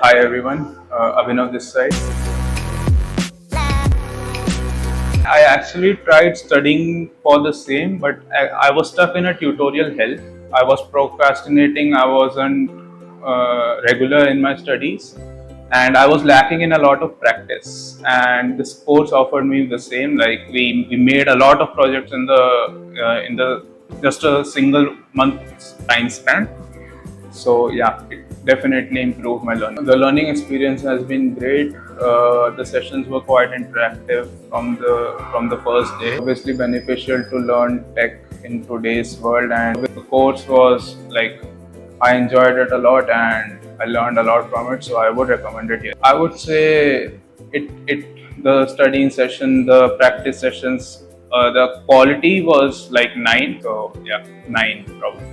Hi everyone, Abhinav this side. I actually tried studying for the same, but I was stuck in a tutorial hell. I was procrastinating, I wasn't regular in my studies, and I was lacking in a lot of practice. And this course offered me the same. Like we made a lot of projects in the just a single month time span. So yeah, it definitely improved my learning. The learning experience has been great. The sessions were quite interactive from the first day. Obviously beneficial to learn tech in today's world, and the course was like I enjoyed it a lot and I learned a lot from it. So I would recommend it here. I would say it the studying session, the practice sessions, the quality was like 9. So yeah, 9 probably.